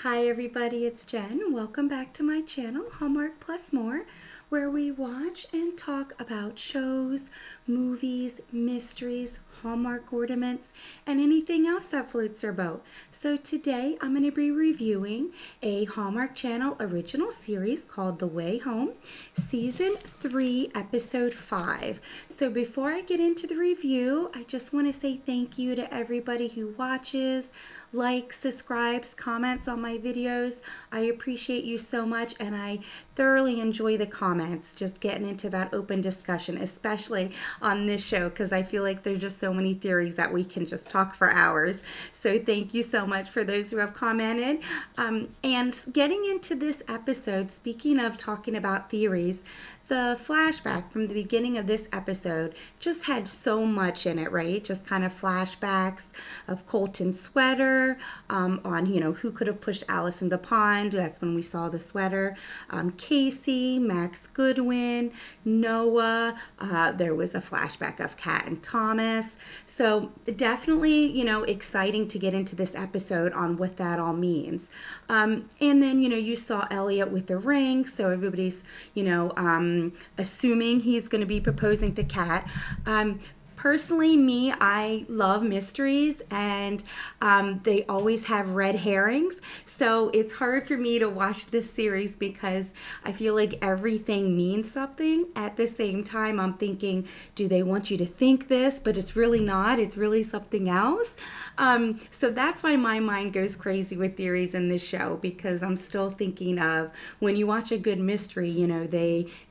Hi everybody, it's Jen. Welcome back to my channel, Hallmark Plus More, where we watch and talk about shows, movies, mysteries, Hallmark ornaments, and anything else that floats our boat. So today I'm going to be reviewing a Hallmark Channel original series called The Way Home, Season 3, Episode 5. So before I get into the review, I just want to say thank you to everybody who watches, likes, subscribes, comments on my videos. I appreciate you so much, and I thoroughly enjoy the comments, just getting into that open discussion, especially on this show, because I feel like there's just so many theories that we can just talk for hours. So thank you so much for those who have commented. And getting into this episode, speaking of talking about theories, the flashback from the beginning of this episode just had so much in it, right? Just kind of flashbacks of Colton's sweater, on, who could have pushed Alice in the pond. That's when we saw the sweater. Casey, Max Goodwin, Noah. There was a flashback of Kat and Thomas. So definitely, exciting to get into this episode on what that all means. And then, you saw Elliot with the ring. So everybody's, assuming he's going to be proposing to Kat. Personally, I love mysteries, and they always have red herrings. So it's hard for me to watch this series because I feel like everything means something. At the same time, I'm thinking, do they want you to think this? But it's really not. It's really something else. So that's why my mind goes crazy with theories in this show, because I'm still thinking of when you watch a good mystery,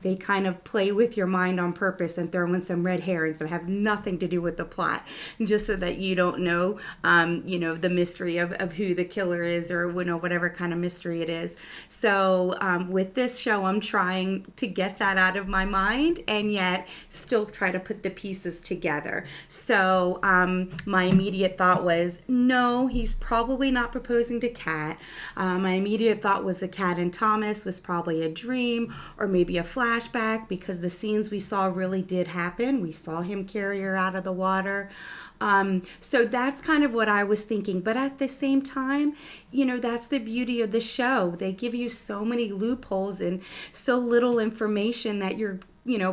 they kind of play with your mind on purpose and throw in some red herrings that have nothing to do with the plot, just so that you don't know, the mystery of who the killer is, or whatever kind of mystery it is. So with this show, I'm trying to get that out of my mind and yet still try to put the pieces together. So my immediate thought was, no, he's probably not proposing to Kat. My immediate thought was that Kat and Thomas was probably a dream or maybe a flashback, because the scenes we saw really did happen. We saw him carry her out of the water. So that's kind of what I was thinking. But at the same time, that's the beauty of the show. They give you so many loopholes and so little information that you're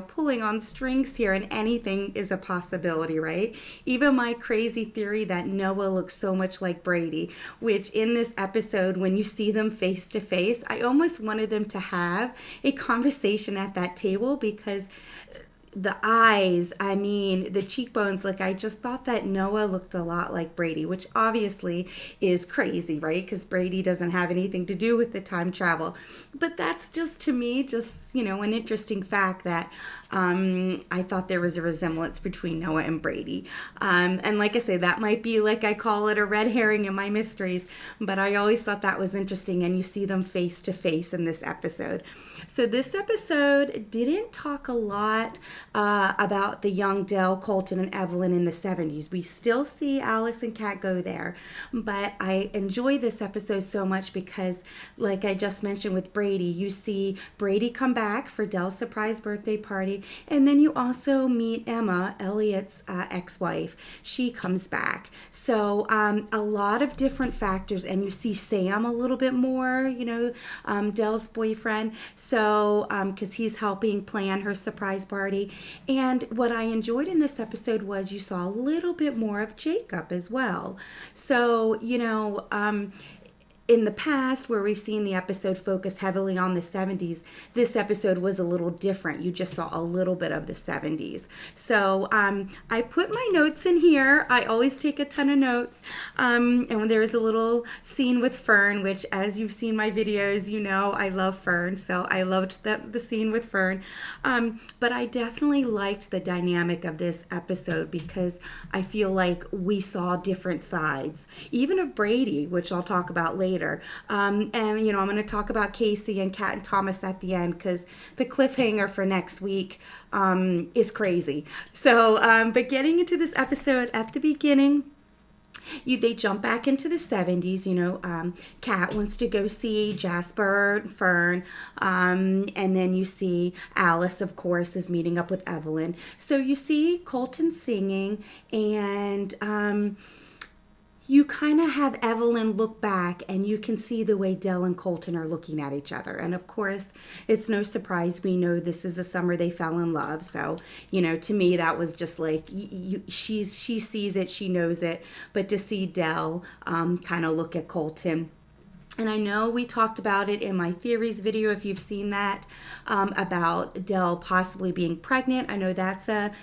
pulling on strings here, and anything is a possibility, right? Even my crazy theory that Noah looks so much like Brady, which in this episode, when you see them face to face, I almost wanted them to have a conversation at that table, because the eyes, the cheekbones, I just thought that Noah looked a lot like Brady, which obviously is crazy, right? Because Brady doesn't have anything to do with the time travel. But that's just, to me, an interesting fact that I thought there was a resemblance between Noah and Brady. And like I say, that might be, I call it, a red herring in my mysteries, but I always thought that was interesting, and you see them face to face in this episode. So this episode didn't talk a lot about the young Dell, Colton, and Evelyn in the 70s. We still see Alice and Kat go there, but I enjoy this episode so much because, like I just mentioned with Brady, you see Brady come back for Dell's surprise birthday party, and then you also meet Emma, Elliot's ex-wife. She comes back. So a lot of different factors, and you see Sam a little bit more, Dell's boyfriend, so because he's helping plan her surprise party. And what I enjoyed in this episode was you saw a little bit more of Jacob as well. So, in the past, where we've seen the episode focus heavily on the 70s, this episode was a little different. You just saw a little bit of the 70s. So I put my notes in here. I always take a ton of notes. And there's a little scene with Fern, which, as you've seen my videos, I love Fern. So I loved the scene with Fern. But I definitely liked the dynamic of this episode, because I feel like we saw different sides, even of Brady, which I'll talk about later. And I'm going to talk about Casey and Kat and Thomas at the end, because the cliffhanger for next week is crazy. So, but getting into this episode at the beginning, they jump back into the 70s. Kat wants to go see Jasper and Fern, and then you see Alice, of course, is meeting up with Evelyn. So you see Colton singing, and you kind of have Evelyn look back and you can see the way Dell and Colton are looking at each other. And of course, it's no surprise. We know this is the summer they fell in love. So, to me, that was just like, she sees it, she knows it. But to see Dell kind of look at Colton. And I know we talked about it in my theories video, if you've seen that, about Dell possibly being pregnant. I know that's a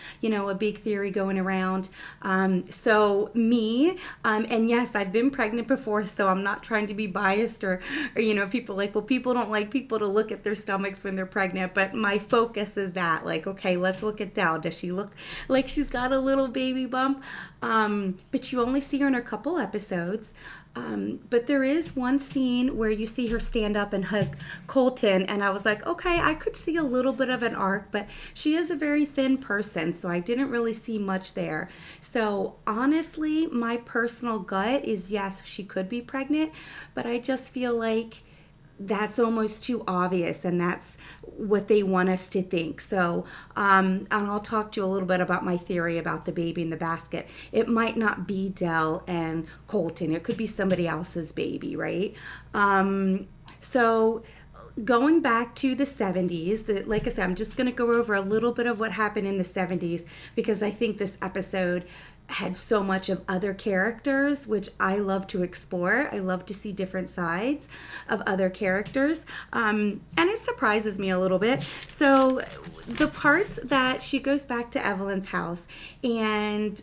big theory going around. So me, and yes, I've been pregnant before, so I'm not trying to be biased or people like, well, people don't like people to look at their stomachs when they're pregnant, but my focus is that, like, okay, let's look at Dell. Does she look like she's got a little baby bump? But you only see her in a couple episodes. But there is one scene where you see her stand up and hug Colton, and I was like, okay, I could see a little bit of an arc, but she is a very thin person, so I didn't really see much there. So honestly, my personal gut is yes, she could be pregnant, but I just feel like that's almost too obvious, and that's what they want us to think. So, and I'll talk to you a little bit about my theory about the baby in the basket. It might not be Dell and Colton. It could be somebody else's baby, right? So going back to the 70s, like I said, I'm just going to go over a little bit of what happened in the 70s because I think this episode had so much of other characters, which I love to explore. I love to see different sides of other characters. And it surprises me a little bit. So the parts that she goes back to Evelyn's house, and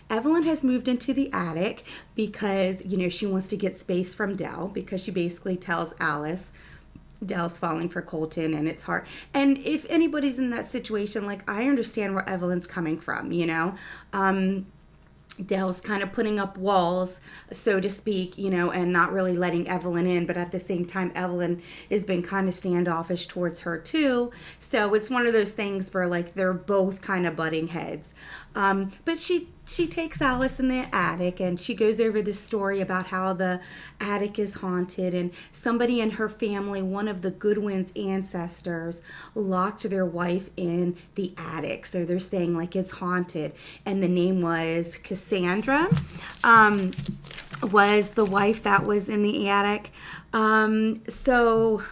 Evelyn has moved into the attic because, she wants to get space from Dell, because she basically tells Alice, Dell's falling for Colton and it's hard. And if anybody's in that situation, like, I understand where Evelyn's coming from, Dell's kind of putting up walls, so to speak, and not really letting Evelyn in. But at the same time, Evelyn has been kind of standoffish towards her too. So it's one of those things where, like, they're both kind of butting heads. But she takes Alice in the attic and she goes over this story about how the attic is haunted, and somebody in her family, one of the Goodwin's ancestors, locked their wife in the attic. So they're saying, like, it's haunted. And the name was Cassandra, was the wife that was in the attic. So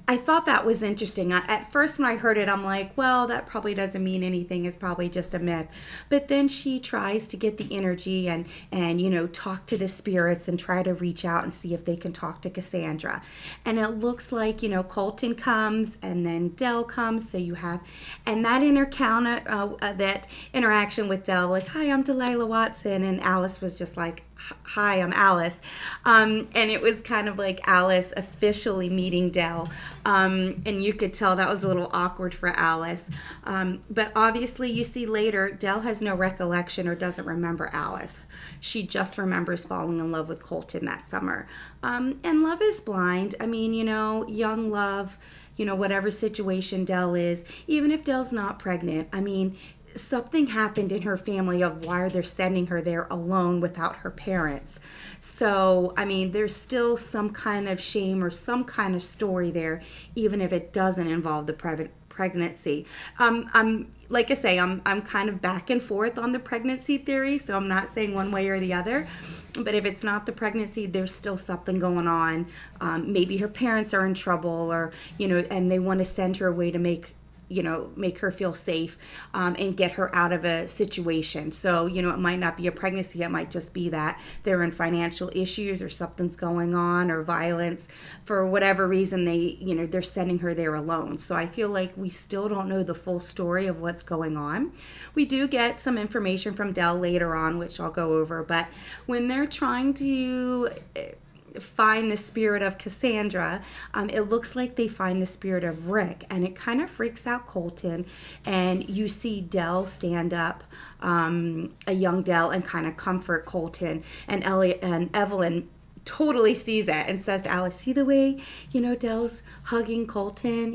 I thought that was interesting. At first when I heard it, I'm like, well, that probably doesn't mean anything. It's probably just a myth. But then she tries to get the energy and talk to the spirits and try to reach out and see if they can talk to Cassandra. And it looks like, Colton comes and then Dell comes. So you have, and that that interaction with Dell, like, hi, I'm Delilah Watson. And Alice was just like, hi, I'm Alice. And it was kind of like Alice officially meeting Dell. And you could tell that was a little awkward for Alice. But obviously you see later, Dell has no recollection or doesn't remember Alice. She just remembers falling in love with Colton that summer. And love is blind. I mean, young love, whatever situation Dell is, even if Dell's not pregnant, I mean, something happened in her family of why they're sending her there alone without her parents. So, I mean, there's still some kind of shame or some kind of story there, even if it doesn't involve the pregnancy. I'm like I say, I'm kind of back and forth on the pregnancy theory, so I'm not saying one way or the other. But if it's not the pregnancy, there's still something going on. Maybe her parents are in trouble, or and they want to send her away to make her feel safe and get her out of a situation. So, it might not be a pregnancy. It might just be that they're in financial issues or something's going on, or violence. For whatever reason, they're sending her there alone. So I feel like we still don't know the full story of what's going on. We do get some information from Dell later on, which I'll go over. But when they're trying to find the spirit of Cassandra, it looks like they find the spirit of Rick, and it kind of freaks out Colton. And you see Dell stand up, a young Dell, and kind of comfort Colton, and Elliot and Evelyn totally sees it and says to Alice, see the way, Dell's hugging Colton,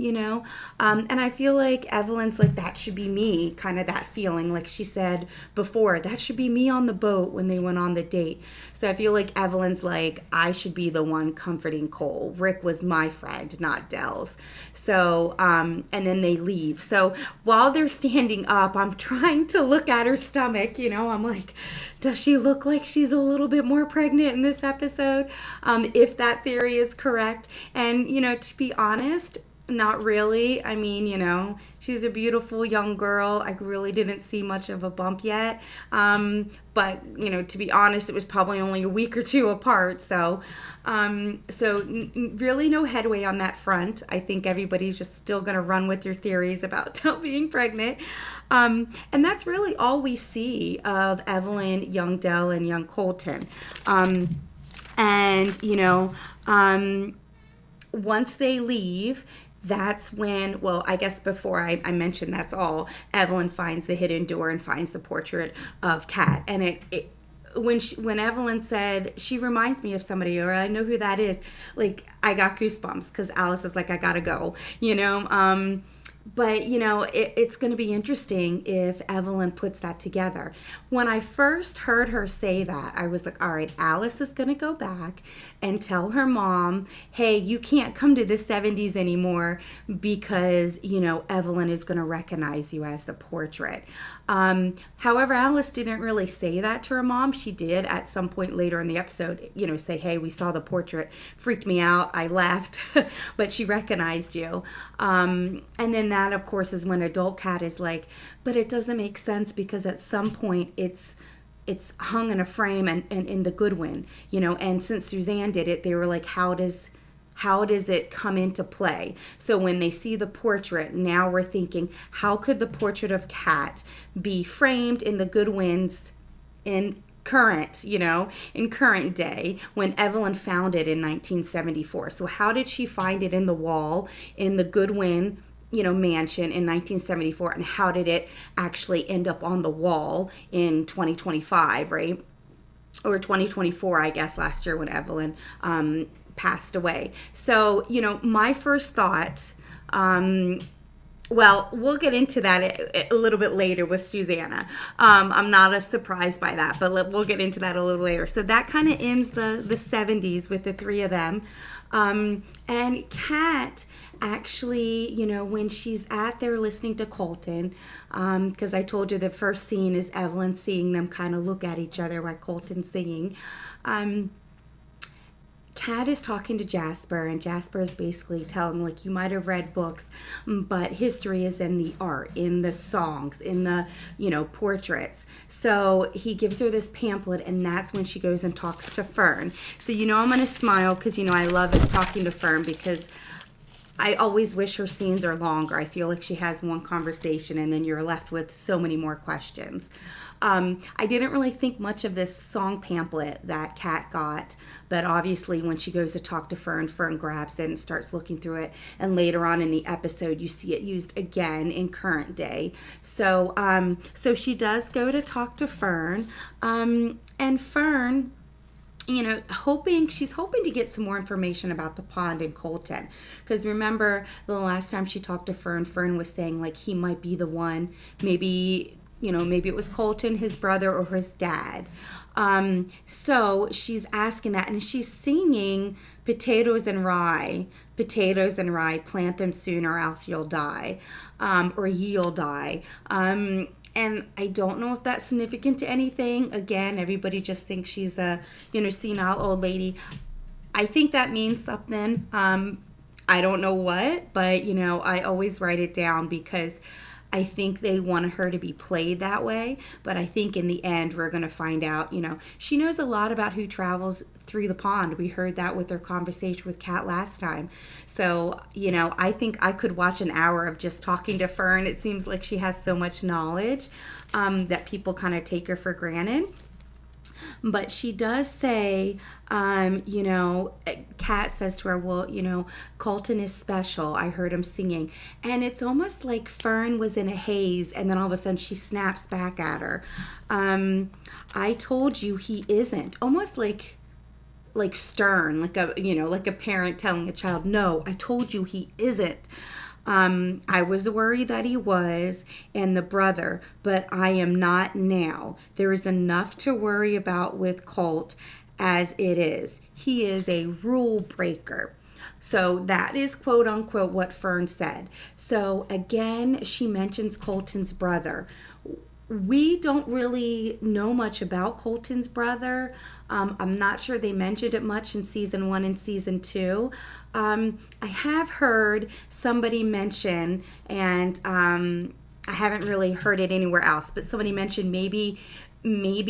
and I feel like Evelyn's like, that should be me, kind of that feeling, like she said before, that should be me on the boat when they went on the date. So I feel like Evelyn's like, I should be the one comforting Cole. Rick was my friend, not Dell's. So, and then they leave. So while they're standing up, I'm trying to look at her stomach, I'm like, Does she look like she's a little bit more pregnant in this episode? If that theory is correct. And, to be honest, not really. I mean, she's a beautiful young girl. I really didn't see much of a bump yet. But, to be honest, it was probably only a week or two apart. So, really no headway on that front. I think everybody's just still going to run with your theories about Del being pregnant. And that's really all we see of Evelyn, young Del, and young Colton. Once they leave, that's when, well, I guess before I mentioned that's all, Evelyn finds the hidden door and finds the portrait of Kat. And when Evelyn said, she reminds me of somebody, or I know who that is, like, I got goosebumps because Alice was like, I gotta go, But, it's going to be interesting if Evelyn puts that together. When I first heard her say that, I was like, all right, Alice is going to go back and tell her mom, hey, you can't come to the 70s anymore because, Evelyn is going to recognize you as the portrait. However, Alice didn't really say that to her mom. She did at some point later in the episode, say, hey, we saw the portrait, freaked me out, I left, but she recognized you. And then that, of course, is when adult Kat is like, but it doesn't make sense because at some point it's hung in a frame and in the Goodwin, and since Suzanne did it, they were like, how does it come into play? So when they see the portrait, now we're thinking, how could the portrait of Kat be framed in the Goodwins in current day when Evelyn found it in 1974? So how did she find it in the wall in the Goodwin mansion in 1974, and how did it actually end up on the wall in 2025, right? Or 2024, I guess, last year when Evelyn passed away. So, my first thought, well, we'll get into that a little bit later with Susanna. I'm not as surprised by that, but we'll get into that a little later. So that kind of ends the 70s with the three of them. And Kat actually, when she's at there listening to Colton, because I told you the first scene is Evelyn seeing them kind of look at each other while Colton's singing. Kat is talking to Jasper, and Jasper is basically telling, like, you might have read books, but history is in the art, in the songs, in the, portraits. So he gives her this pamphlet, and that's when she goes and talks to Fern. So, I'm going to smile because, I love talking to Fern because I always wish her scenes are longer. I feel like she has one conversation and then you're left with so many more questions. I didn't really think much of this song pamphlet that Kat got, but obviously when she goes to talk to Fern, Fern grabs it and starts looking through it. And later on in the episode, you see it used again in current day. So she does go to talk to Fern, and Fern, she's hoping to get some more information about the pond in Colton. Because remember, the last time she talked to Fern, Fern was saying, like, he might be the one. Maybe it was Colton, his brother, or his dad. So she's asking that, and she's singing potatoes and rye, plant them soon or else you'll die, or ye'll die. And I don't know if that's significant to anything. Again, everybody just thinks she's a, senile old lady. I think that means something. I don't know what, but, I always write it down because I think they want her to be played that way. But I think in the end, we're going to find out, she knows a lot about who travels through the pond. We heard that with her conversation with Kat last time. So, I think I could watch an hour of just talking to Fern. It seems like she has so much knowledge that people kind of take her for granted. But she does say, Kat says to her, well, Colton is special. I heard him singing. And it's almost like Fern was in a haze, and then all of a sudden she snaps back at her. I told you he isn't. Almost like stern, like a parent telling a child, no, I told you he isn't. I was worried that he was, and the brother, but I am not now. There is enough to worry about with Colt as it is. He is a rule breaker. So that is quote unquote what Fern said. So again, she mentions Colton's brother. We don't really know much about Colton's brother. I'm not sure they mentioned it much in season 1 and season 2. I have heard somebody mention, and I haven't really heard it anywhere else, but somebody mentioned maybe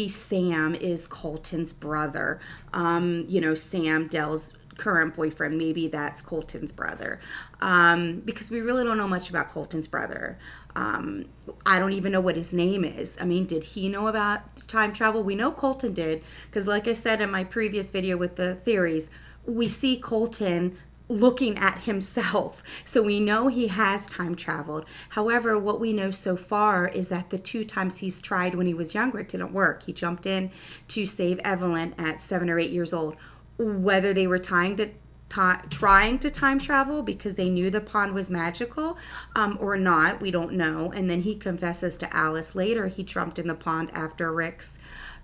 Sam is Colton's brother. Sam, Dell's current boyfriend, maybe that's Colton's brother. Because we really don't know much about Colton's brother. I don't even know what his name is. I mean, did he know about time travel? We know Colton did, because like I said in my previous video with the theories, we see Colton looking at himself. So we know he has time traveled. However, what we know so far is that the 2 times he's tried when he was younger, it didn't work. He jumped in to save Evelyn at 7 or 8 years old. Whether they were trying to time travel because they knew the pond was magical, or not, we don't know. And then he confesses to Alice later he jumped in the pond after Rick's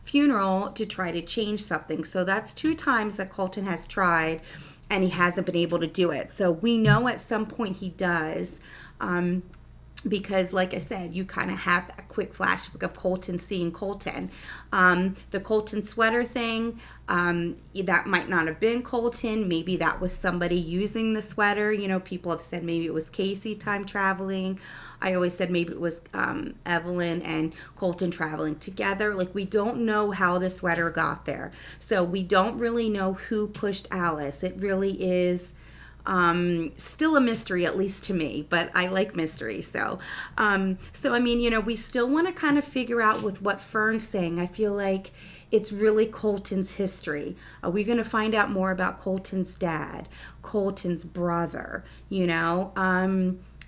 funeral to try to change something. So that's 2 times that Colton has tried and he hasn't been able to do it. So we know at some point he does. Because like I said, you kind of have that quick flashback of Colton seeing Colton. The Colton sweater thing, that might not have been Colton. Maybe that was somebody using the sweater. People have said maybe it was Casey time traveling. I always said maybe it was Evelyn and Colton traveling together. Like, we don't know how the sweater got there. So we don't really know who pushed Alice. It really is still a mystery, at least to me, but I like mystery. So I mean, we still want to kind of figure out with what Fern's saying. I feel like it's really Colton's history. Are we going to find out more about Colton's dad, Colton's brother,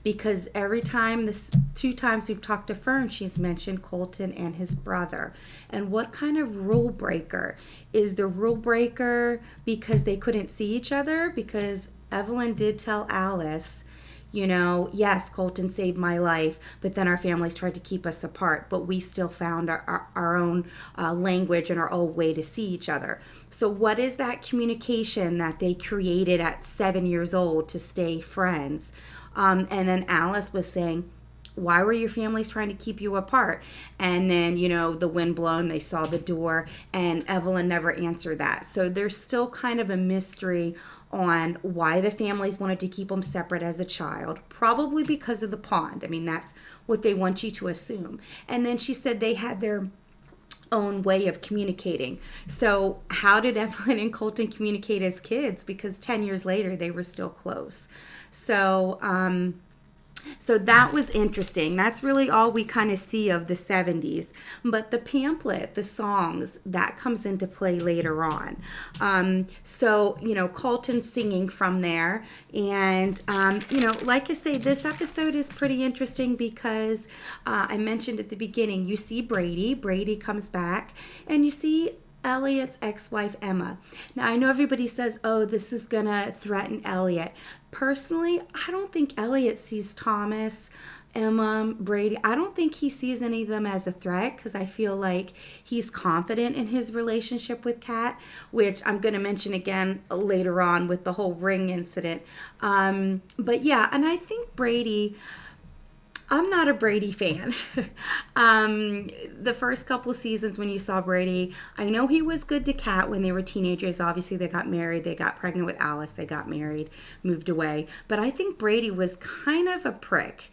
because every time, 2 times we've talked to Fern, she's mentioned Colton and his brother. And what kind of rule breaker? Is the rule breaker because they couldn't see each other? Because Evelyn did tell Alice, yes, Colton saved my life, but then our families tried to keep us apart, but we still found our own language and our own way to see each other. So what is that communication that they created at 7 years old to stay friends? And then Alice was saying, why were your families trying to keep you apart? And then, the wind blown, they saw the door, and Evelyn never answered that. So there's still kind of a mystery on why the families wanted to keep them separate as a child. Probably because of the pond. I mean, that's what they want you to assume. And then she said they had their own way of communicating. So how did Evelyn and Colton communicate as kids? Because 10 years later, they were still close. So that was interesting. That's really all we kind of see of the 70s. But the pamphlet, the songs, that comes into play later on. Colton singing from there. And, like I say, this episode is pretty interesting because I mentioned at the beginning, you see Brady. Brady comes back, and you see Elliot's ex-wife, Emma. Now, I know everybody says, oh, this is going to threaten Elliot. Personally, I don't think Elliot sees Thomas, Emma, Brady. I don't think he sees any of them as a threat because I feel like he's confident in his relationship with Kat, which I'm going to mention again later on with the whole ring incident. But yeah, and I think Brady... I'm not a Brady fan. The first couple seasons when you saw Brady, I know he was good to Kat when they were teenagers. Obviously, they got married. They got pregnant with Alice. They got married, moved away. But I think Brady was kind of a prick.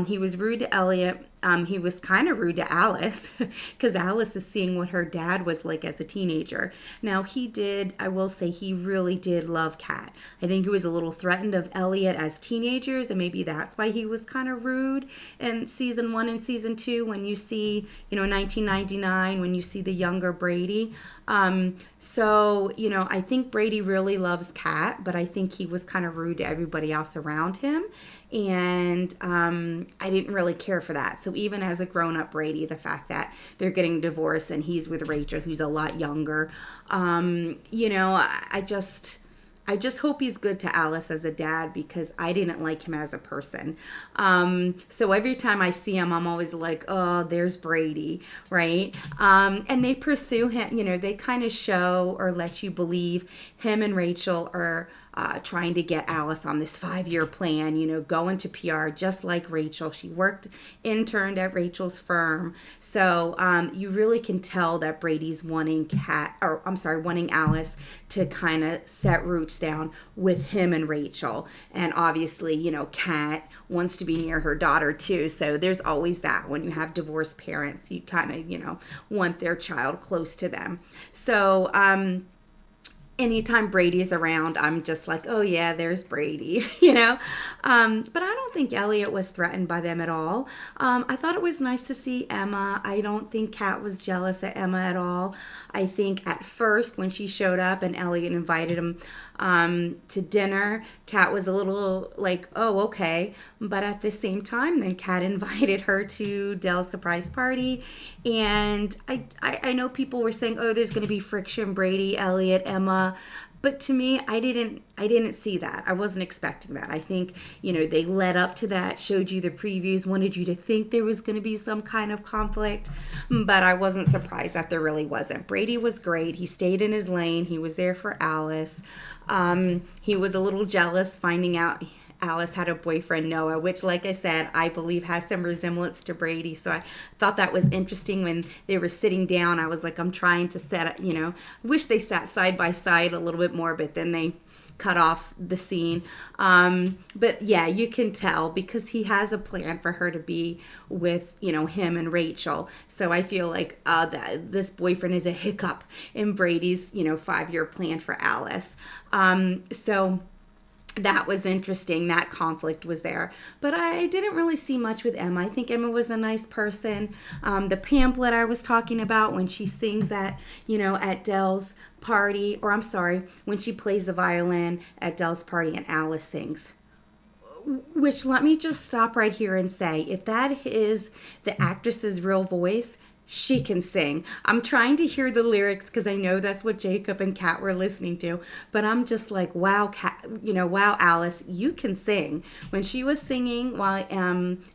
He was rude to Elliot. He was kind of rude to Alice because Alice is seeing what her dad was like as a teenager. Now, I will say he really did love Kat. I think he was a little threatened of Elliot as teenagers, and maybe that's why he was kind of rude in season 1 and season 2 when you see, 1999, when you see the younger Brady. I think Brady really loves Kat, but I think he was kind of rude to everybody else around him. And I didn't really care for that. So even as a grown-up Brady, the fact that they're getting divorced and he's with Rachel, who's a lot younger, I just hope he's good to Alice as a dad because I didn't like him as a person. So every time I see him, I'm always like, oh, there's Brady, right? And they pursue him, they kind of show or let you believe him and Rachel are trying to get Alice on this 5-year plan, going to PR just like Rachel. She interned at Rachel's firm. So you really can tell that Brady's wanting Alice to kind of set roots down with him and Rachel. And obviously, Kat wants to be near her daughter too. So there's always that when you have divorced parents, you kind of, want their child close to them. So, anytime Brady's around, I'm just like, oh yeah, there's Brady, But I don't think Elliot was threatened by them at all. I thought it was nice to see Emma. I don't think Kat was jealous at Emma at all. I think at first when she showed up and Elliot invited him to dinner, Kat was a little like, oh, okay. But at the same time, then Kat invited her to Dell's surprise party. And I know people were saying, oh, there's going to be friction, Brady, Elliot, Emma. But to me, I didn't see that. I wasn't expecting that. I think, they led up to that, showed you the previews, wanted you to think there was going to be some kind of conflict. But I wasn't surprised that there really wasn't. Brady was great. He stayed in his lane. He was there for Alice. He was a little jealous finding out Alice had a boyfriend, Noah, which, like I said, I believe has some resemblance to Brady. So I thought that was interesting when they were sitting down. I was like, I'm trying to set, wish they sat side by side a little bit more, but then they cut off the scene. But yeah, you can tell because he has a plan for her to be with, him and Rachel. So I feel like that this boyfriend is a hiccup in Brady's, 5-year plan for Alice. So that was interesting. That conflict was there. But I didn't really see much with Emma. I think Emma was a nice person. The pamphlet I was talking about when she sings at Dell's party, or I'm sorry, when she plays the violin at Dell's party and Alice sings. Which, let me just stop right here and say, if that is the actress's real voice, she can sing. I'm trying to hear the lyrics because I know that's what Jacob and Kat were listening to, but I'm just like, wow, Kat, wow, Alice, you can sing. When she was singing while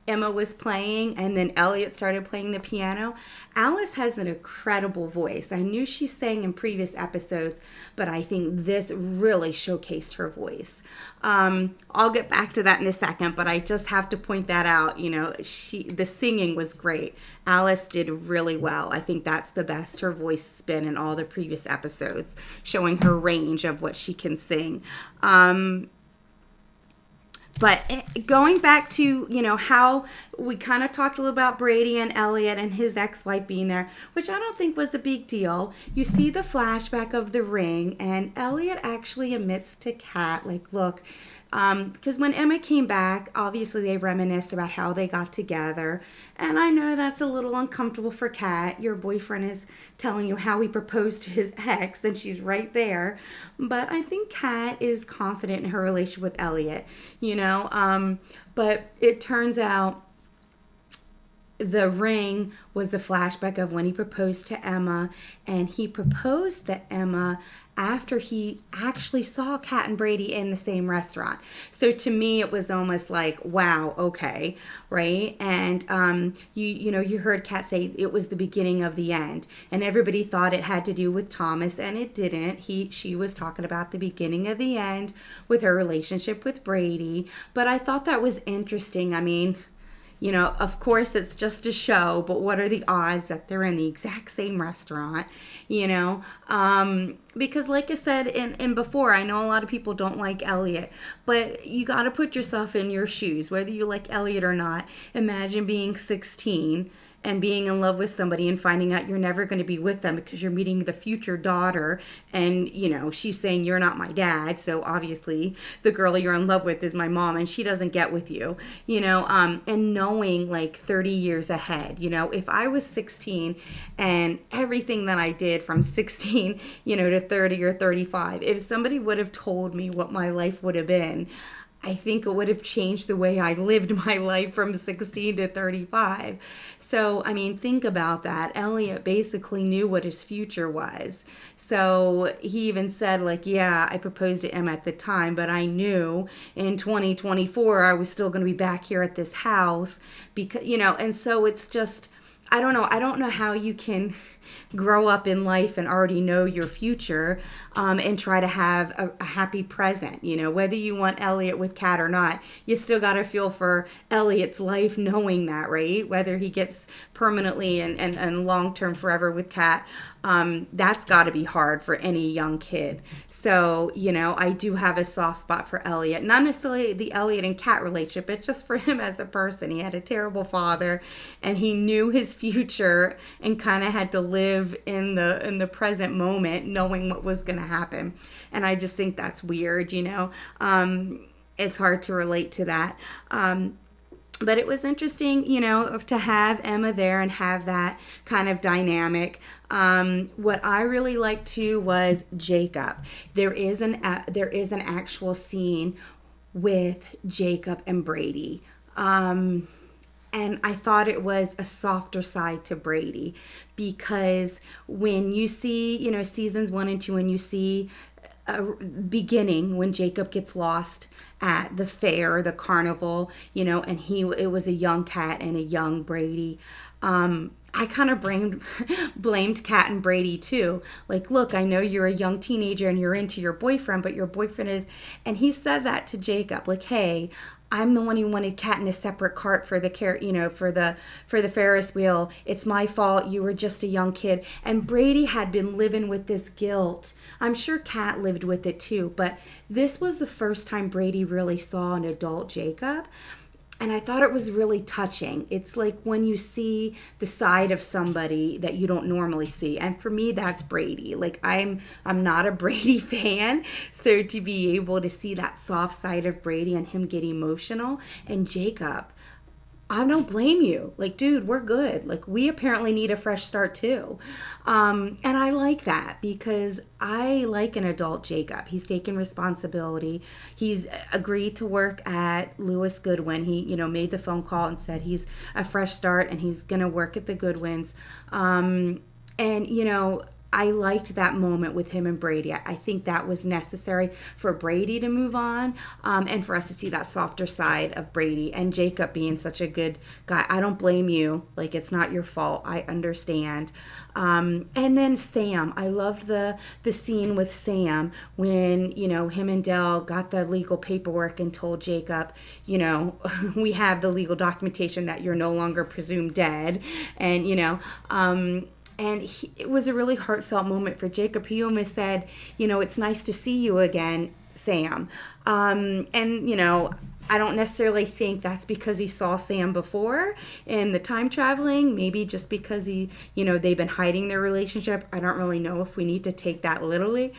Emma was playing and then Elliot started playing the piano, Alice has an incredible voice. I knew she sang in previous episodes, but I think this really showcased her voice. I'll get back to that in a second, but I just have to point that out. The singing was great. Alice did really well. I think that's the best her voice has been in all the previous episodes, showing her range of what she can sing. But going back to, how we kind of talked a little about Brady and Elliot and his ex-wife being there, which I don't think was a big deal. You see the flashback of the ring, and Elliot actually admits to Kat, like, look, because when Emma came back, obviously they reminisced about how they got together. And I know that's a little uncomfortable for Kat. Your boyfriend is telling you how he proposed to his ex, and she's right there. But I think Kat is confident in her relationship with Elliot, But it turns out the ring was the flashback of when he proposed to Emma, and he proposed to Emma after he actually saw Kat and Brady in the same restaurant. So to me, it was almost like, wow, okay, right? And you heard Kat say it was the beginning of the end, and everybody thought it had to do with Thomas, and it didn't. She was talking about the beginning of the end with her relationship with Brady. But I thought that was interesting. I mean, of course it's just a show, but what are the odds that they're in the exact same restaurant, because like I said in before, I know a lot of people don't like Elliot, but you got to put yourself in your shoes, whether you like Elliot or not. Imagine being 16 and being in love with somebody and finding out you're never going to be with them because you're meeting the future daughter, and she's saying you're not my dad, so obviously the girl you're in love with is my mom, and she doesn't get with you, and knowing like 30 years ahead. If I was 16 and everything that I did from 16 to 30 or 35, if somebody would have told me what my life would have been, I think it would have changed the way I lived my life from 16 to 35. So, I mean, think about that. Elliot basically knew what his future was. So he even said, like, yeah, I proposed to him at the time, but I knew in 2024 I was still going to be back here at this house because, and so it's just, I don't know how you can grow up in life and already know your future, and try to have a happy present. You know, whether you want Elliot with Kat or not, you still got to feel for Elliot's life knowing that, right? Whether he gets permanently and long term forever with Kat, that's got to be hard for any young kid. So, you know, I do have a soft spot for Elliot. Not necessarily the Elliot and Kat relationship, but just for him as a person. He had a terrible father, and he knew his future and kind of had to live in the present moment, knowing what was going to happen. And I just think that's weird, you know. It's hard to relate to that. But it was interesting, you know, to have Emma there and have that kind of dynamic. What I really liked too was Jacob. There is an actual scene with Jacob and Brady. And I thought it was a softer side to Brady, because when you see, you know, seasons 1 and 2, and you see beginning when Jacob gets lost at the fair, the carnival, you know, and it was a young Kat and a young Brady. I kind of blamed Kat and Brady too. Like, look, I know you're a young teenager and you're into your boyfriend, but your boyfriend is, and he says that to Jacob, like, hey, I'm the one who wanted Kat in a separate cart for the for the Ferris wheel. It's my fault. You were just a young kid. And Brady had been living with this guilt. I'm sure Kat lived with it too, but this was the first time Brady really saw an adult Jacob. And I thought it was really touching. It's like when you see the side of somebody that you don't normally see. And for me, that's Brady. Like, I'm not a Brady fan. So to be able to see that soft side of Brady and him get emotional, and Jacob, I don't blame you. Like, dude, we're good. Like, we apparently need a fresh start too. And I like that, because I like an adult Jacob. He's taken responsibility. He's agreed to work at Lewis Goodwin. He, you know, made the phone call and said he's a fresh start and he's going to work at the Goodwins. And, you know, I liked that moment with him and Brady. I think that was necessary for Brady to move on, and for us to see that softer side of Brady, and Jacob being such a good guy. I don't blame you. Like, it's not your fault. I understand. And then Sam. I loved the scene with Sam when, you know, him and Dell got the legal paperwork and told Jacob, you know, we have the legal documentation that you're no longer presumed dead. And, you know, and it was a really heartfelt moment for Jacob. He almost said, you know, it's nice to see you again, Sam. And, you know, I don't necessarily think that's because he saw Sam before in the time traveling. Maybe just because they've been hiding their relationship. I don't really know if we need to take that literally.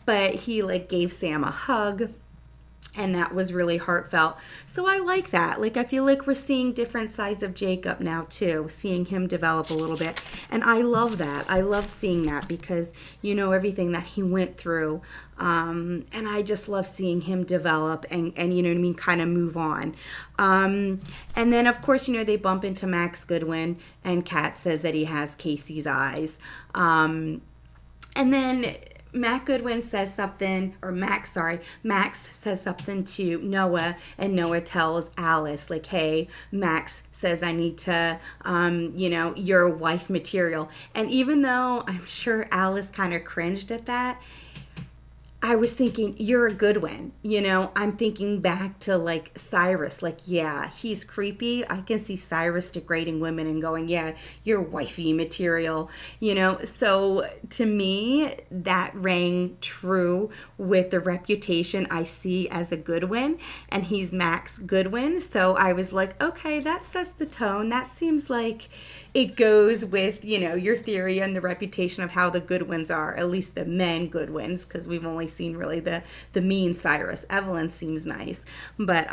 But he, like, gave Sam a hug. And that was really heartfelt. So I like that. Like, I feel like we're seeing different sides of Jacob now too, seeing him develop a little bit. And I love that. I love seeing that, because you know everything that he went through. And I just love seeing him develop and you know what I mean, kind of move on. And then, of course, you know, they bump into Max Goodwin, and Kat says that he has Casey's eyes. And then Max says something to Noah, and Noah tells Alice, like, hey, Max says I need to, you're wife material. And even though I'm sure Alice kind of cringed at that, I was thinking, you're a good one. You know, I'm thinking back to, like, Cyrus. Like, yeah, he's creepy. I can see Cyrus degrading women and going, yeah, you're wifey material. You know, so to me, that rang true with the reputation I see as a Goodwin. And he's Max Goodwin. So I was like, okay, that sets the tone. That seems like it goes with, you know, your theory and the reputation of how the Goodwins are, at least the men Goodwins, because we've only seen really the mean Cyrus. Evelyn seems nice. But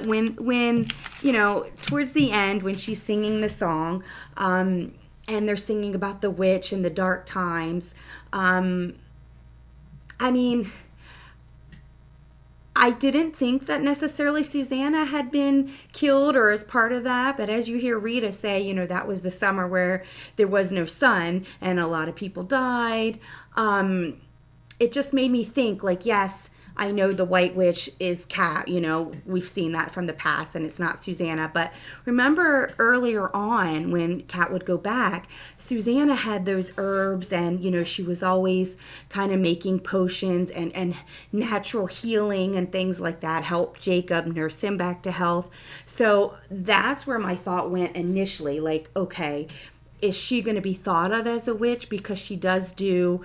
when you know, towards the end, when she's singing the song, and they're singing about the witch and the dark times, I mean, I didn't think that necessarily Susanna had been killed or as part of that, but as you hear Rita say, you know, that was the summer where there was no sun and a lot of people died. It just made me think, like, yes, I know the White Witch is Kat, we've seen that from the past and it's not Susanna. But remember earlier on when Kat would go back, Susanna had those herbs and, she was always kind of making potions and natural healing and things like that, help Jacob nurse him back to health. So that's where my thought went initially, like, okay, is she going to be thought of as a witch because she does do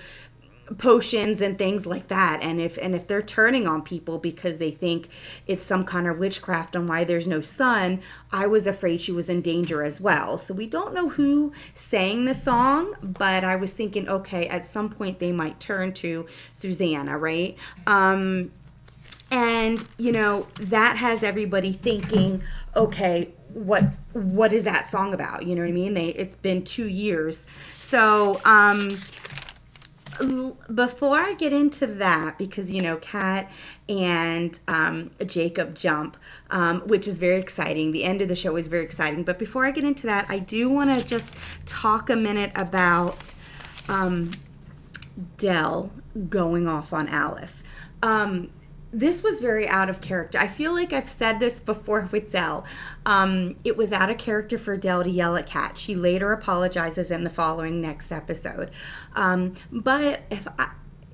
potions and things like that? And if they're turning on people because they think it's some kind of witchcraft on why there's no sun, I was afraid she was in danger as well. So we don't know who sang the song, but I was thinking, okay, at some point they might turn to Susanna, right? And that has everybody thinking, okay, what is that song about? You know what I mean? It's been 2 years. So before I get into that, because Kat and Jacob jump, which is very exciting. The end of the show is very exciting. But before I get into that, I do want to just talk a minute about Del going off on Alice. This was very out of character. I feel like I've said this before with Del. It was out of character for Del to yell at Kat. She later apologizes in the following next episode. But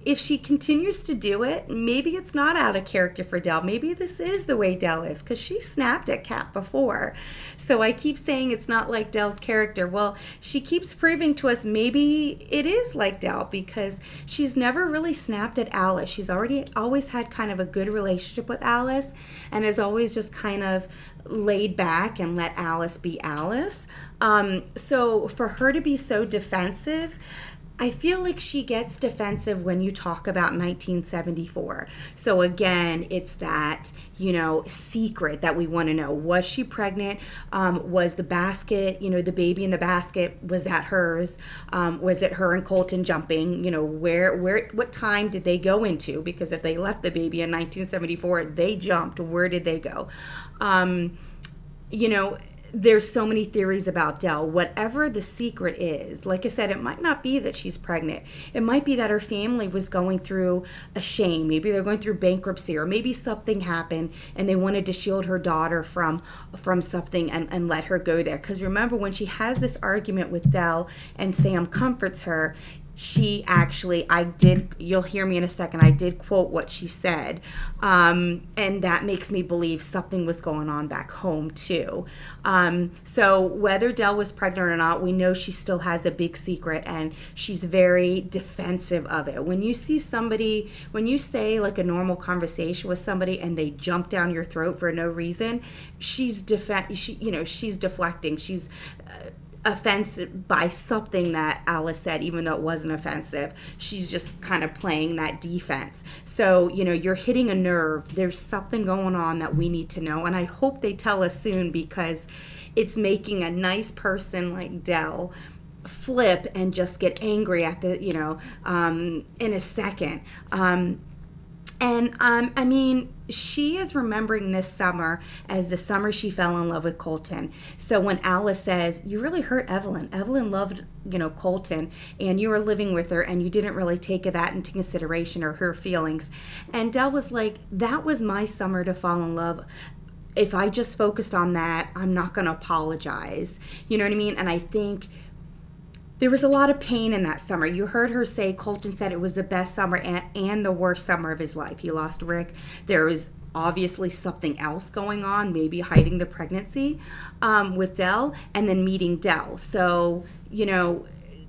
if she continues to do it, maybe it's not out of character for Del. Maybe this is the way Del is, because she snapped at Kat before. So I keep saying it's not like Del's character. Well, she keeps proving to us maybe it is like Del, because she's never really snapped at Alice. She's always had kind of a good relationship with Alice and has always just kind of laid back and let Alice be Alice. So for her to be so defensive, I feel like she gets defensive when you talk about 1974. So again, it's that, secret that we want to know. Was she pregnant? Was the basket, the baby in the basket, was that hers? Was it her and Colton jumping? What time did they go into? Because if they left the baby in 1974, they jumped. Where did they go? There's so many theories about Del. Whatever the secret is, like I said, it might not be that she's pregnant. It might be that her family was going through a shame. Maybe they're going through bankruptcy, or maybe something happened and they wanted to shield her daughter from something and let her go there. Because remember, when she has this argument with Del and Sam comforts her, she actually, you'll hear me in a second, I did quote what she said. And that makes me believe something was going on back home too. So whether Del was pregnant or not, we know she still has a big secret and she's very defensive of it. When you say like a normal conversation with somebody and they jump down your throat for no reason, she's deflecting. She's offensive by something that Alice said, even though it wasn't offensive. She's just kind of playing that defense. So, you're hitting a nerve. There's something going on that we need to know. And I hope they tell us soon, because it's making a nice person like Del flip and just get angry at in a second. She is remembering this summer as the summer she fell in love with Colton. So when Alice says, you really hurt Evelyn. Evelyn loved, Colton, and you were living with her and you didn't really take that into consideration, or her feelings. And Del was like, that was my summer to fall in love. If I just focused on that, I'm not going to apologize. You know what I mean? And I think there was a lot of pain in that summer. You heard her say, Colton said it was the best summer and the worst summer of his life. He lost Rick. There was obviously something else going on, maybe hiding the pregnancy with Del, and then meeting Del. So,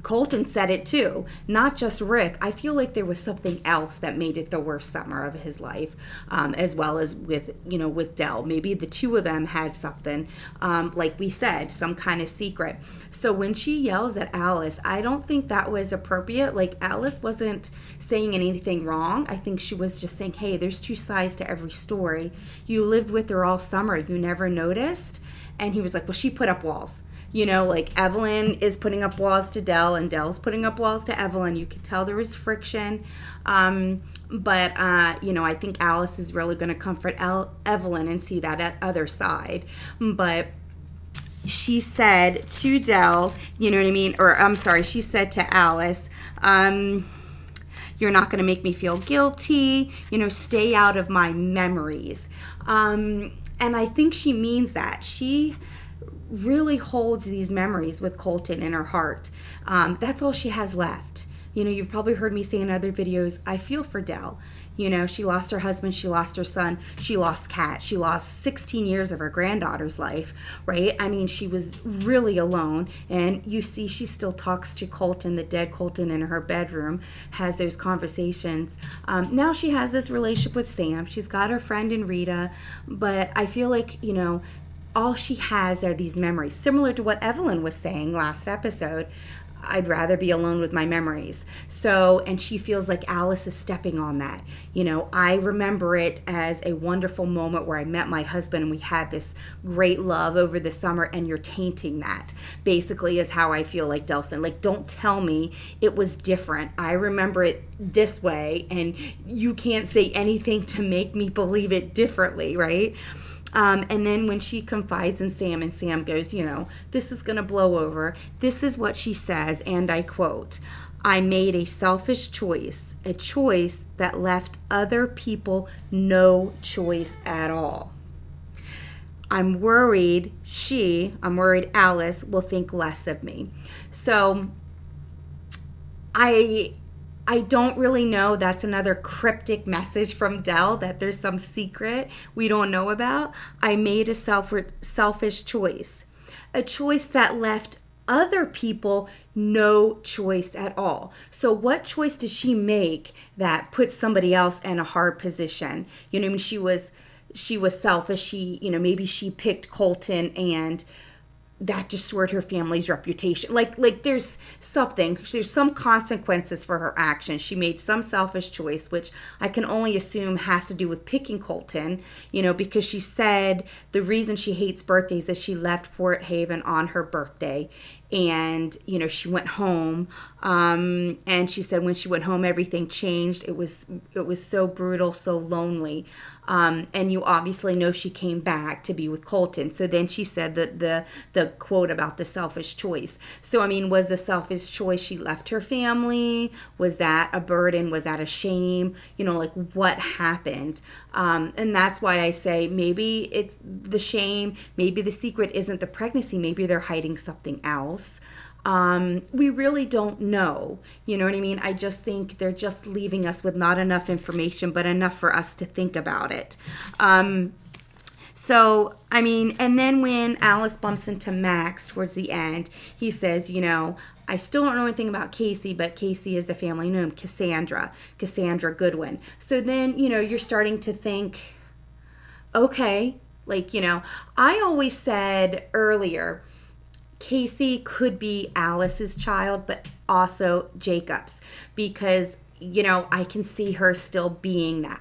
Colton said it too, not just Rick. I feel like there was something else that made it the worst summer of his life, as well as with Del. Maybe the two of them had something, like we said, some kind of secret. So when she yells at Alice, I don't think that was appropriate. Like, Alice wasn't saying anything wrong. I think she was just saying, hey, there's two sides to every story. You lived with her all summer. You never noticed. And he was like, well, she put up walls. Like Evelyn is putting up walls to Del and Del's putting up walls to Evelyn. You could tell there was friction. But I think Alice is really going to comfort Evelyn and see that other side. But she said to Del, you know what I mean? Or I'm sorry, she said to Alice, You're not going to make me feel guilty. Stay out of my memories. And I think she means that. She really holds these memories with Colton in her heart. That's all she has left. You've probably heard me say in other videos, I feel for Dell. She lost her husband, she lost her son, she lost Kat, she lost 16 years of her granddaughter's life, right? I mean, she was really alone. And you see, she still talks to Colton, the dead Colton, in her bedroom, has those conversations. Now she has this relationship with Sam. She's got her friend in Rita, but I feel like, all she has are these memories, similar to what Evelyn was saying last episode. I'd rather be alone with my memories. So, and she feels like Alice is stepping on that. I remember it as a wonderful moment where I met my husband and we had this great love over the summer, and you're tainting that, basically, is how I feel like Delson. Like, don't tell me it was different. I remember it this way, and you can't say anything to make me believe it differently, right? And then when she confides in Sam, and Sam goes, this is going to blow over. This is what she says, and I quote, I made a selfish choice, a choice that left other people no choice at all. I'm worried Alice will think less of me. So I don't really know. That's another cryptic message from Dell, that there's some secret we don't know about. I made a selfish choice, a choice that left other people no choice at all. So what choice does she make that puts somebody else in a hard position? She was selfish. She, maybe she picked Colton, and that destroyed her family's reputation. Like there's some consequences for her actions. She made some selfish choice, which I can only assume has to do with picking Colton, because she said the reason she hates birthdays is she left Fort Haven on her birthday. And, she went home, and she said when she went home, everything changed. It was so brutal, so lonely. And you obviously know she came back to be with Colton. So then she said that the quote about the selfish choice. So, I mean, was the selfish choice she left her family? Was that a burden? Was that a shame? What happened? And that's why I say maybe it's the shame. Maybe the secret isn't the pregnancy. Maybe they're hiding something else. We really don't know. You know what I mean? I just think they're just leaving us with not enough information, but enough for us to think about it. So, I mean, and then when Alice bumps into Max towards the end, he says, I still don't know anything about Casey, but Casey is the family name, Cassandra Goodwin. So then, you're starting to think, okay, I always said earlier, Casey could be Alice's child, but also Jacob's, because I can see her still being that.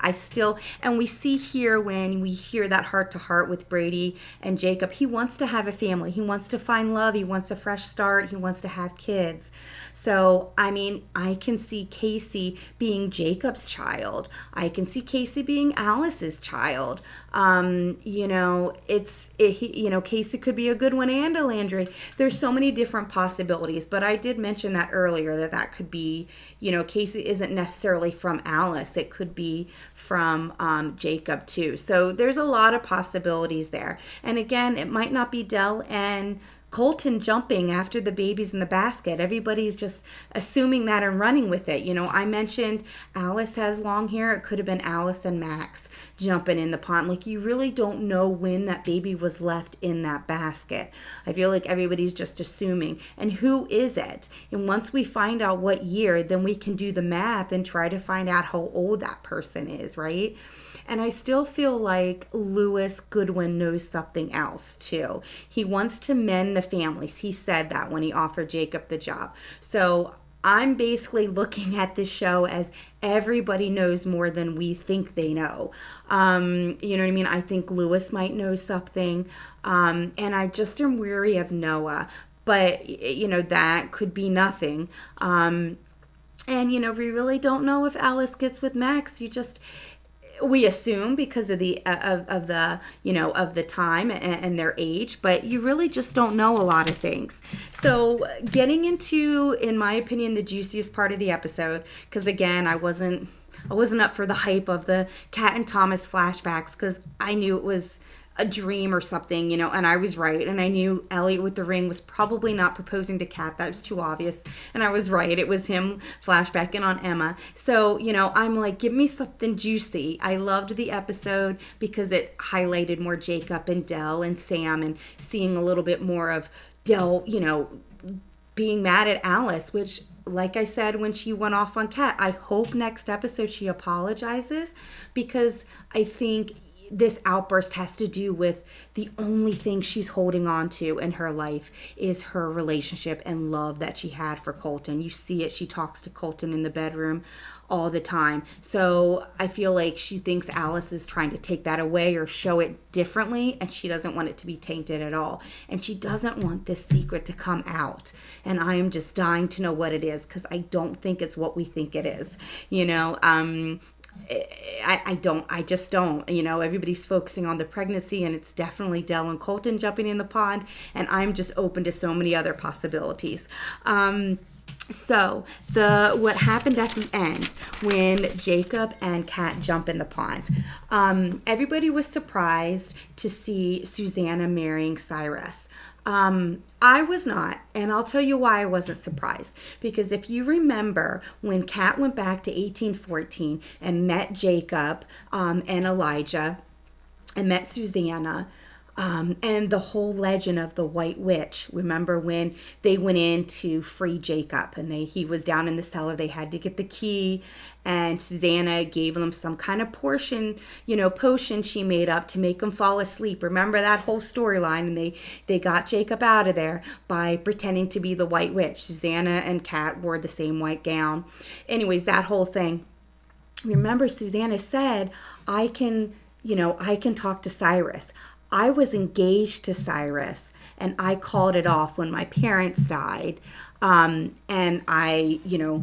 And we see here when we hear that heart to heart with Brady and Jacob, he wants to have a family. He wants to find love. He wants a fresh start. He wants to have kids. So, I mean, I can see Casey being Jacob's child. I can see Casey being Alice's child. Casey could be a Goodwin and a Landry. There's so many different possibilities, but I did mention that earlier, that could be, Casey isn't necessarily from Alice. It could be from Jacob too. So there's a lot of possibilities there. And again, it might not be Dell and Colton jumping after the baby's in the basket. Everybody's just assuming that and running with it. I mentioned Alice has long hair. It could have been Alice and Max jumping in the pond. You really don't know when that baby was left in that basket. I feel like everybody's just assuming. And who is it? And once we find out what year, then we can do the math and try to find out how old that person is, right? And I still feel like Lewis Goodwin knows something else too. He wants to mend the families. He said that when he offered Jacob the job. So I'm basically looking at this show as everybody knows more than we think they know. You know what I mean? I think Lewis might know something. And I just am weary of Noah. But, that could be nothing. And, we really don't know if Alice gets with Max. we assume because of the of the of the time and their age, but you really just don't know a lot of things. So getting into, in my opinion, the juiciest part of the episode, because again, I wasn't up for the hype of the Kat and Thomas flashbacks, because I knew it was a dream or something, and I was right. And I knew Elliot with the ring was probably not proposing to Kat. That was too obvious. And I was right. It was him flashbacking on Emma. So, I'm like, give me something juicy. I loved the episode because it highlighted more Jacob and Del and Sam, and seeing a little bit more of Del, being mad at Alice, which, like I said when she went off on Kat, I hope next episode she apologizes, because I think this outburst has to do with the only thing she's holding on to in her life is her relationship and love that she had for Colton. You see it. She talks to Colton in the bedroom all the time. So I feel like she thinks Alice is trying to take that away or show it differently, and she doesn't want it to be tainted at all. And she doesn't want this secret to come out. And I am just dying to know what it is, because I don't think it's what we think it is. I just don't. Everybody's focusing on the pregnancy, and it's definitely Del and Colton jumping in the pond, and I'm just open to so many other possibilities. So what happened at the end when Jacob and Kat jump in the pond, everybody was surprised to see Susanna marrying Cyrus. I was not, and I'll tell you why I wasn't surprised. Because if you remember, when Kat went back to 1814 and met Jacob and Elijah and met Susanna, and the whole legend of the White Witch. Remember when they went in to free Jacob, and he was down in the cellar. They had to get the key, and Susanna gave them some kind of potion she made up to make him fall asleep. Remember that whole storyline? And they got Jacob out of there by pretending to be the White Witch. Susanna and Kat wore the same white gown. Anyways, that whole thing. Remember, Susanna said, I can talk to Cyrus. I was engaged to Cyrus, and I called it off when my parents died. And I,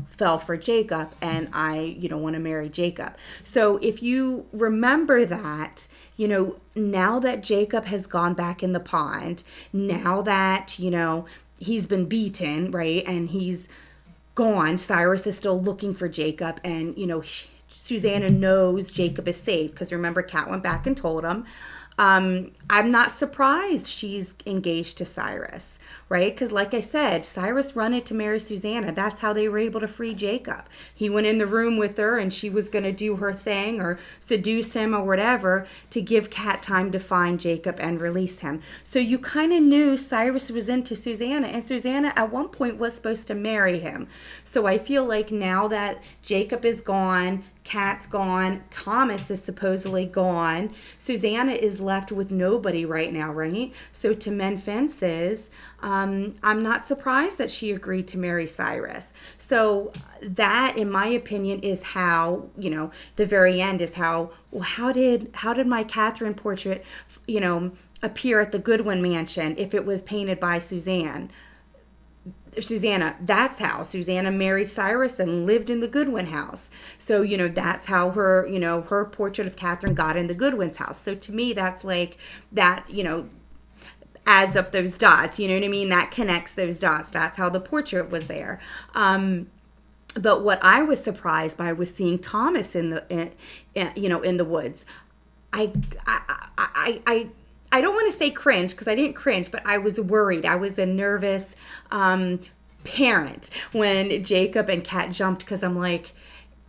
fell for Jacob, and I, want to marry Jacob. So if you remember that, now that Jacob has gone back in the pond, now that, he's been beaten, right, and he's gone, Cyrus is still looking for Jacob, and, Susanna knows Jacob is safe, because remember, Kat went back and told him. I'm not surprised she's engaged to Cyrus, right? Because like I said, Cyrus wanted to marry Susanna. That's how they were able to free Jacob. He went in the room with her, and she was going to do her thing or seduce him or whatever to give Kat time to find Jacob and release him. So you kind of knew Cyrus was into Susanna, and Susanna at one point was supposed to marry him. So I feel like now that Jacob is gone, Kat's gone, Thomas is supposedly gone, Susanna is left with nobody right now, right? So to mend fences, I'm not surprised that she agreed to marry Cyrus. So that, in my opinion, is how, the very end is how did my Catherine portrait, appear at the Goodwin mansion if it was painted by Susanna? That's how Susanna married Cyrus and lived in the Goodwin house. So, that's how her, her portrait of Catherine got in the Goodwin's house. So to me, that's like that, adds up those dots, you know what I mean? That connects those dots. That's how the portrait was there. But what I was surprised by was seeing Thomas in the woods. I don't want to say cringe, because I didn't cringe, but I was worried. I was a nervous parent when Jacob and Kat jumped, because I'm like,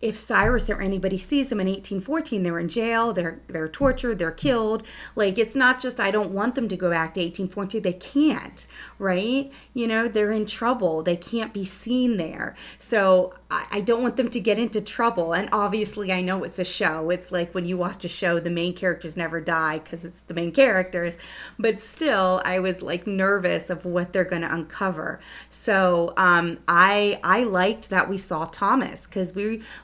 if Cyrus or anybody sees them in 1814, they're in jail, they're tortured, they're killed. Like, it's not just I don't want them to go back to 1814. They can't, right? They're in trouble. They can't be seen there. So I don't want them to get into trouble. And obviously, I know it's a show. It's like when you watch a show, the main characters never die because it's the main characters. But still, I was like nervous of what they're going to uncover. So I liked that we saw Thomas, because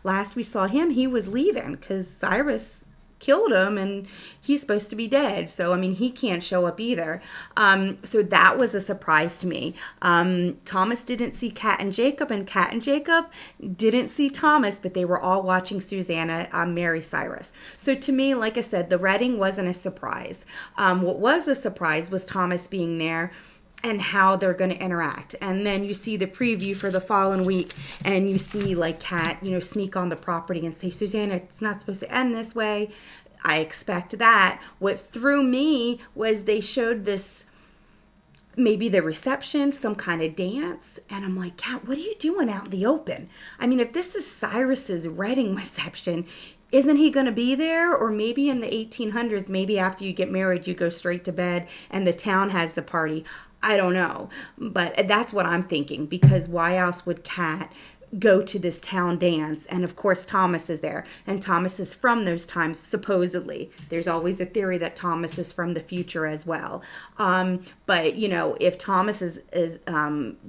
last we saw him, he was leaving because Cyrus killed him, and he's supposed to be dead. So, I mean, he can't show up either. So that was a surprise to me. Thomas didn't see Kat and Jacob, and Kat and Jacob didn't see Thomas, but they were all watching Susanna marry Cyrus. So to me, like I said, the wedding wasn't a surprise. What was a surprise was Thomas being there and how they're going to interact. And then you see the preview for the following week, and you see like Kat, sneak on the property and say, Susanna, it's not supposed to end this way. I expect that. What threw me was they showed this, maybe the reception, some kind of dance. And I'm like, Kat, what are you doing out in the open? I mean, if this is Cyrus's wedding reception, isn't he going to be there? Or maybe in the 1800s, maybe after you get married, you go straight to bed and the town has the party. I don't know. But that's what I'm thinking, because why else would Kat go to this town dance? And of course Thomas is there, and Thomas is from those times, supposedly. There's always a theory that Thomas is from the future as well. But if Thomas is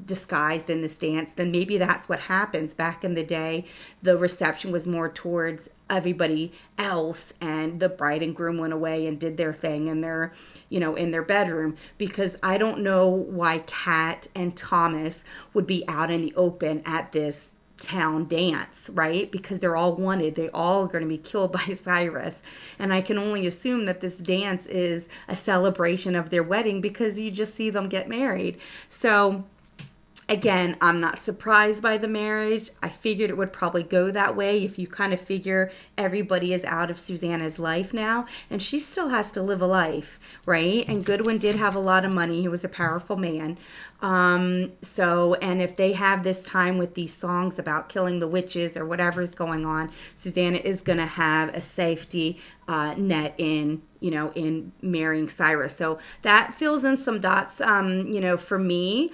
disguised in this dance, then maybe that's what happens. Back in the day, the reception was more towards everybody else, and the bride and groom went away and did their thing in their bedroom, because I don't know why Kat and Thomas would be out in the open at this town dance, right? Because they're all wanted. They all are going to be killed by Cyrus. And I can only assume that this dance is a celebration of their wedding, because you just see them get married. So again, I'm not surprised by the marriage. I figured it would probably go that way, if you kind of figure everybody is out of Susanna's life now, and she still has to live a life, right? And Goodwin did have a lot of money. He was a powerful man. And if they have this time with these songs about killing the witches or whatever's going on, Susanna is going to have a safety net in marrying Cyrus. So that fills in some dots, for me.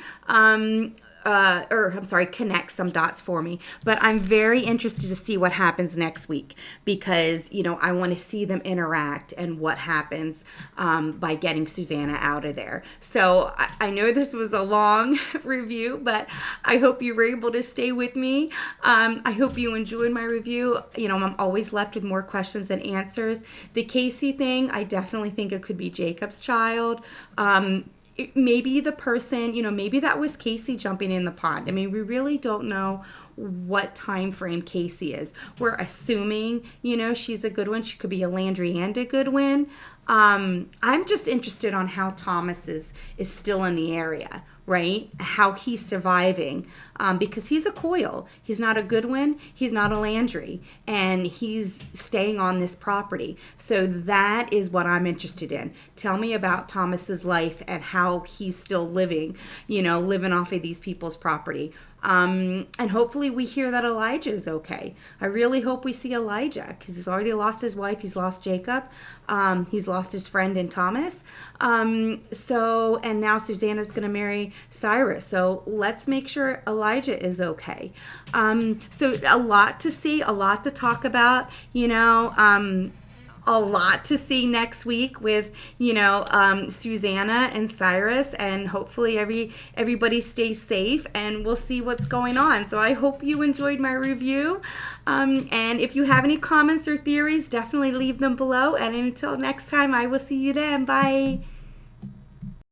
Connect some dots for me. But I'm very interested to see what happens next week, because, I want to see them interact and what happens by getting Susanna out of there. So I know this was a long review, but I hope you were able to stay with me. I hope you enjoyed my review. I'm always left with more questions than answers. The Casey thing, I definitely think it could be Jacob's child. Maybe the person, maybe that was Casey jumping in the pond. I mean, we really don't know what time frame Casey is. We're assuming, she's a Goodwin. She could be a Landry and a Goodwin. I'm just interested on how Thomas is still in the area, right? How he's surviving, because he's a Coyle. He's not a Goodwin. He's not a Landry, and he's staying on this property. So that is what I'm interested in. Tell me about Thomas's life and how he's still living off of these people's property. And hopefully we hear that Elijah is okay. I really hope we see Elijah, because he's already lost his wife. He's lost Jacob. He's lost his friend in Thomas. And now Susanna's going to marry Cyrus. So let's make sure Elijah is okay. So a lot to see, a lot to talk about, a lot to see next week with, Susanna and Cyrus, and hopefully everybody stays safe, and we'll see what's going on. So I hope you enjoyed my review. And if you have any comments or theories, definitely leave them below. And until next time, I will see you then. Bye.